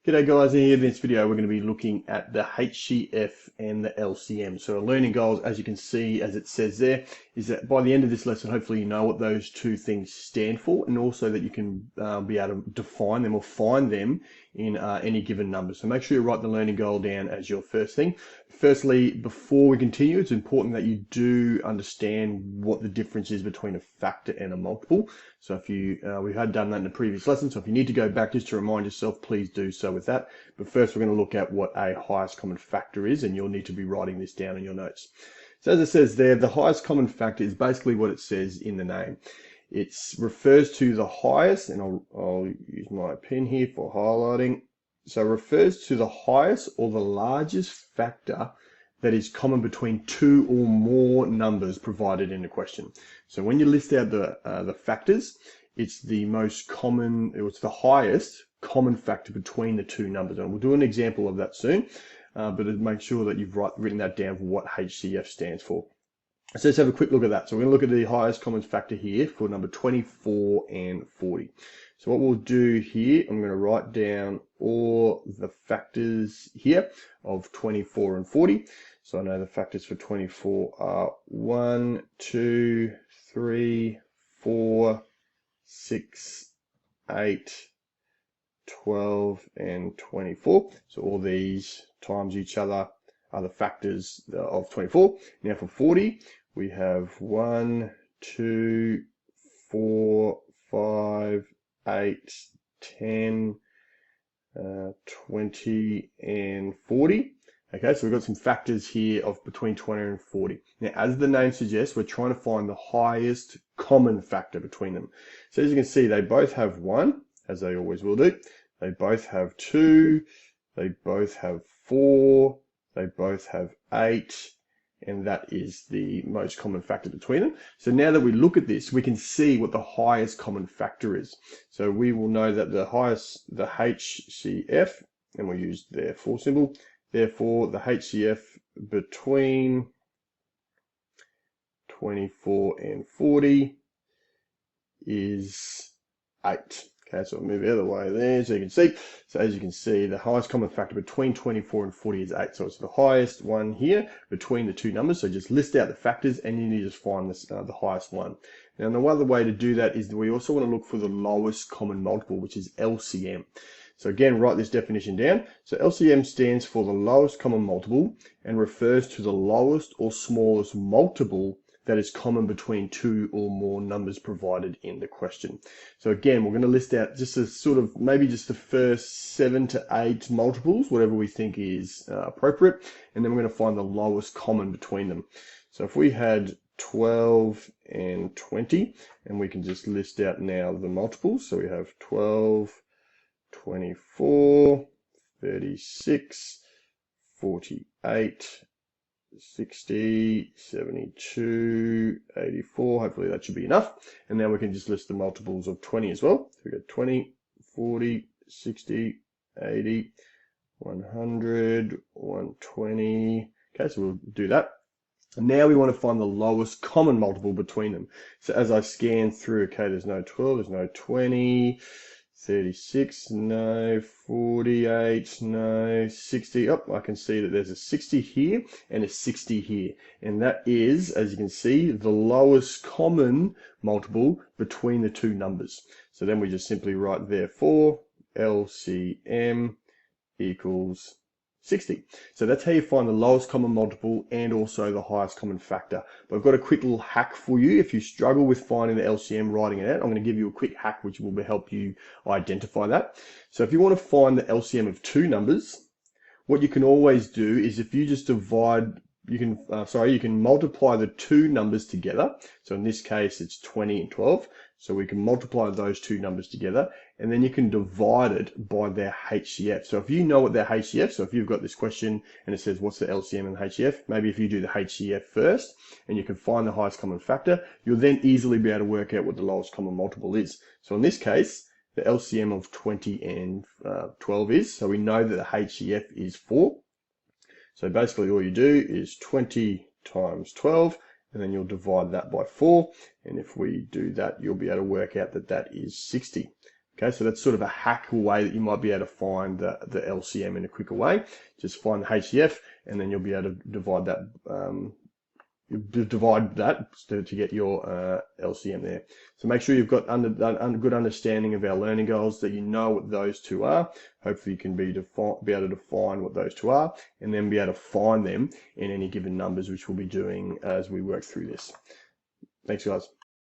G'day guys, in this video we're going to be looking at the HCF and the LCM. So our learning goals, as you can see, as it says there, is that by the end of this lesson, hopefully you know what those two things stand for, and also that you can be able to define them or find them in any given number. So make sure you write the learning goal down as your first thing. Firstly, before we continue, it's important that you do understand what the difference is between a factor and a multiple. So if you, we had done that in the previous lesson, so if you need to go back just to remind yourself, please do so with that. But first we're going to look at what a highest common factor is, and you'll need to be writing this down in your notes. So as it says there, the highest common factor is basically what it says in the name. It refers to the highest, and I'll use my pen here for highlighting. So it refers to the highest or the largest factor that is common between two or more numbers provided in the question. So when you list out the factors, it's the most common, it's the highest common factor between the two numbers. And we'll do an example of that soon, but make sure that you've written that down for what HCF stands for. So let's have a quick look at that. So we're going to look at the highest common factor here for number 24 and 40. So what we'll do here, I'm going to write down all the factors here of 24 and 40. So I know the factors for 24 are 1, 2, 3, 4, 6, 8, 12, and 24. So all these times each other are the factors of 24. Now for 40, we have 1, 2, 4, 5, 8, 10, 20, and 40. Okay, so we've got some factors here of between 20 and 40. Now, as the name suggests, we're trying to find the highest common factor between them. So as you can see, they both have 1, as they always will do. They both have 2, they both have 4, they both have 8, and that is the most common factor between them. So now that we look at this, we can see what the highest common factor is. So we will know that the HCF, and we'll use the therefore symbol, therefore the HCF between 24 and 40 is 8. Okay, so I'll move the other way there so you can see. So as you can see, the highest common factor between 24 and 40 is 8. So it's the highest one here between the two numbers. So just list out the factors and you need to just find this, the highest one. Now, the other way to do that is that we also want to look for the lowest common multiple, which is LCM. So again, write this definition down. So LCM stands for the lowest common multiple and refers to the lowest or smallest multiple that is common between two or more numbers provided in the question. So again, we're going to list out just a sort of maybe just the first 7 to 8 multiples, whatever we think is appropriate, and then we're going to find the lowest common between them. So if we had 12 and 20, and we can just list out now the multiples. So we have 12, 24, 36, 48, 60, 72, 84, hopefully that should be enough. And now we can just list the multiples of 20 as well. So we got 20, 40, 60, 80, 100, 120. Okay, so we'll do that. And now we want to find the lowest common multiple between them. So as I scan through, okay, there's no 12, there's no 20, 36, no, 48, no, 60. Oh, I can see that there's a 60 here and a 60 here. And that is, as you can see, the lowest common multiple between the two numbers. So then we just simply write therefore LCM equals 60. So that's how you find the lowest common multiple and also the highest common factor. But I've got a quick little hack for you. If you struggle with finding the LCM, writing it out, I'm going to give you a quick hack which will help you identify that. So if you want to find the LCM of two numbers, what you can always do is if you just divide, you can multiply the two numbers together. So in this case, it's 20 and 12. So we can multiply those two numbers together, and then you can divide it by their HCF. So if you know what their HCF, so if you've got this question and it says what's the LCM and HCF, maybe if you do the HCF first and you can find the highest common factor, you'll then easily be able to work out what the lowest common multiple is. So in this case, the LCM of 20 and 12 is, so we know that the HCF is 4. So basically all you do is 20 times 12, and then you'll divide that by 4. And if we do that, you'll be able to work out that that is 60. Okay, so that's sort of a hack way that you might be able to find the LCM in a quicker way. Just find the HCF, and then you'll be able to divide that to get your LCM there. So make sure you've got a good understanding of our learning goals, that you know what those two are. Hopefully you can be able to define what those two are, and then be able to find them in any given numbers, which we'll be doing as we work through this. Thanks, guys.